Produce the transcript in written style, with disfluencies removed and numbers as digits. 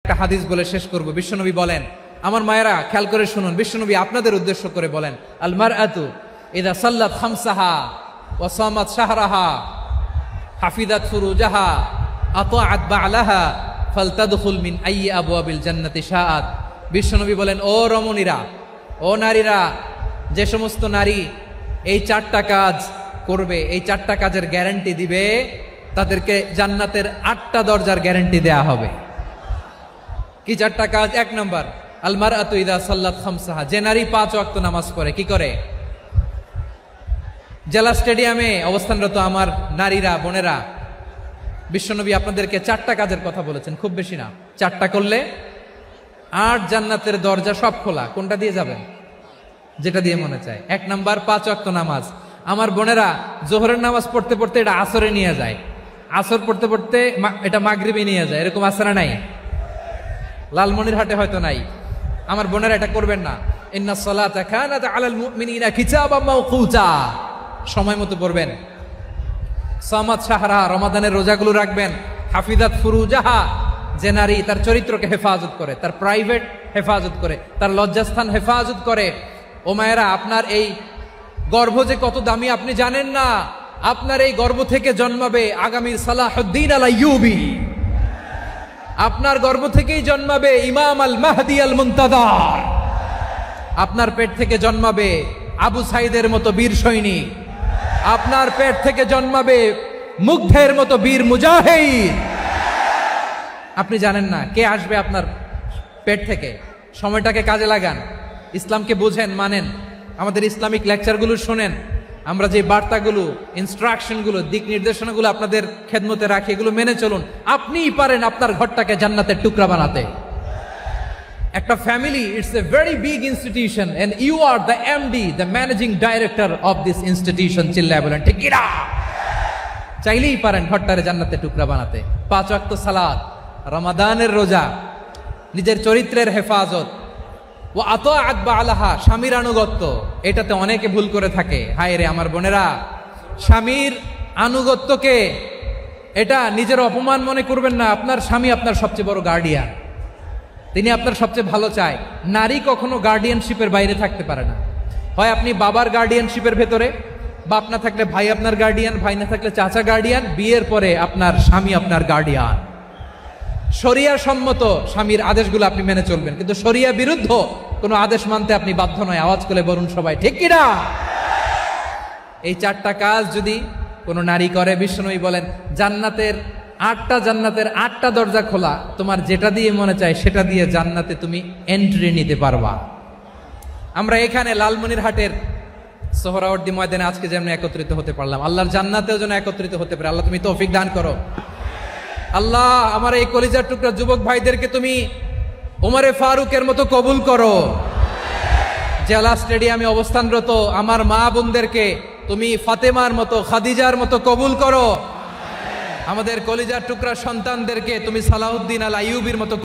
একটা হাদিস বলে শেষ করব। বিশ্বনবী বলেন, আমার মায়েরা খেয়াল করে শুনুন, বিশ্বনবী আপনাদের উদ্দেশ্য করে বলেন, আল মারআতু ইযা সাল্লাত খামসাহা ওয়া সামাত শাহরাহা হাফিজাত ফুরুজাহা আতাআত বা'লাহা ফালতাদখুল মিন আইয়ি আবওয়াবিল জান্নাতি শাআত। বিশ্বনবী বলেন, ও রমণীরা, ও নারীরা, যে সমস্ত নারী এই 4টা কাজ করবে, এই 4টা কাজের গ্যারান্টি দিবে, তাদেরকে জান্নাতের 8টা দরজার গ্যারান্টি দেয়া হবে। কি 4টা কাজ? 1 নম্বর, আল মারআতু ইযা সাল্লাত খামসাহা, যে নারী 5 ওয়াক্ত নামাজ পড়ে। কি করে? জেলা স্টেডিয়ামে অবস্থানরত আমার নারীরা, বোনেরা, বিশ্বনবী আপনাদেরকে 4টা কাজের কথা বলেছেন, খুব বেশি না। 4টা করলে 8 জান্নাতের দরজা সব খোলা। কোনটা দিয়ে যাবেন? যেটা দিয়ে মনে চায়। 1 নাম্বার 5 ওয়াক্ত নামাজ। আমার বোনেরা জোহরের নামাজ পড়তে পড়তে এটা আসরে নিয়ে যায়, আসর পড়তে পড়তে এটা মাগরিবে নিয়ে যায়। এরকম আসরা নাই? লালমনিরহাটে হয়তো নাই। আমার বোনেরা এটা করবেন না। ইন্নাস সালাতা কানাত আলাল মুমিনিনা কিতাবাম মাওকুতা, সময় মতো পড়বেন। সামাত শাহরা, রমাদানের রোজাগুলো রাখবেন। হাফিজাত ফুরুজাহা, যে নারী তার চরিত্রকে হেফাজত করে, তার প্রাইভেট হেফাজত করে, তার লজ্জাস্থান হেফাজত করে। ও মায়েরা, আপনার এই গর্ভ যে কত দামি আপনি জানেন না। আপনার এই গর্ভ থেকে জন্মাবে আগামীর সালাহুদ্দিন আল আইয়ুবী। আপনার গর্ভ থেকেই জন্মাবে ইমাম আল মাহদি আল মুনতাজার। আপনার পেট থেকে জন্মাবে আবু সাইদের মতো বীর সৈনিক। আপনার পেট থেকে জন্মাবে মুগ্ধের মতো বীর মুজাহিদ। আপনি জানেন না কে আসবে আপনার পেট থেকে। সময়টাকে কাজে লাগান, ইসলামকে বুঝেন, মানেন, আমাদের ইসলামিক লেকচারগুলো শোনেন। আমরা যে বার্তাগুলো, ইনস্ট্রাকশনগুলো, দিক নির্দেশনাগুলো আপনাদের খেদমতে রাখি, এগুলো মেনে চলুন। আপনিই পারেন আপনার ঘরটাকে জান্নাতের টুকরা বানাতে। একটা family, it's a very big institution and you are the MD, the managing director of this institution. চিল্লায় বলেন ঠিক কিনা? চাইলেই পারেন ঘরটারে জান্নাতের টুকরা বানাতে। 5 ওয়াক্ত সালাত, রমাদানের রোজা, নিজের চরিত্রের হেফাজত, ও আতাআত বা'লাহা, স্বামীর আনুগত্য। এটাতে অনেকে ভুল করে থাকে। হায় রে আমার বোনেরা, স্বামীর আনুগত্যকে এটা নিজের অপমান মনে করবেন না। আপনার স্বামী আপনার সবচেয়ে বড় গার্ডিয়ান, তিনি আপনার সবচেয়ে ভালো চায়। নারী কখনো গার্ডিয়ানশিপের বাইরে থাকতে পারে না। হয় আপনি বাবার গার্ডিয়ানশিপের ভেতরে, বাপ না থাকলে ভাই আপনার গার্ডিয়ান, ভাই না থাকলে চাচা গার্ডিয়ান, বিয়ের পরে আপনার স্বামী আপনার গার্ডিয়ান। শরিয়া সম্মত স্বামীর আদেশগুলো আপনি মেনে চলবেন, কিন্তু শরিয়া বিরুদ্ধ কোনো আদেশ মানতে আপনি বাধ্য নয়। আওয়াজ করে বলুন সবাই ঠিক কিনা? এই 4টা কাজ যদি কোনো নারী করে, বিশ্বনবী বলেন জান্নাতের 8টা দরজা খোলা। তোমার যেটা দিয়ে মনে চায় সেটা দিয়ে জান্নাতে তুমি এন্ট্রি নিতে পারবা। আমরা এখানে লালমনিরহাটের সোহরাওয়ার্দী ময়দানে আজকে যেমন একত্রিত হতে পারলাম, আল্লাহর জান্নাতেও যেন একত্রিত হতে পারে। আল্লাহ তুমি তৌফিক দান করো। আল্লাহ আমার এই কলিজার টুকরা যুবক ভাইদেরকে তুমি ওমরে ফারুকের মতো কবুল করো। জেলা স্টেডিয়ামে অবস্থানরত আমার মা বোনদেরকে তুমি ফাতেমার মতো, খাদিজার মতো কবুল করো। আমাদের কলিজার টুকরা সন্তানদেরকে তুমি সালাহুদ্দিন আল আইয়ুবীর মতো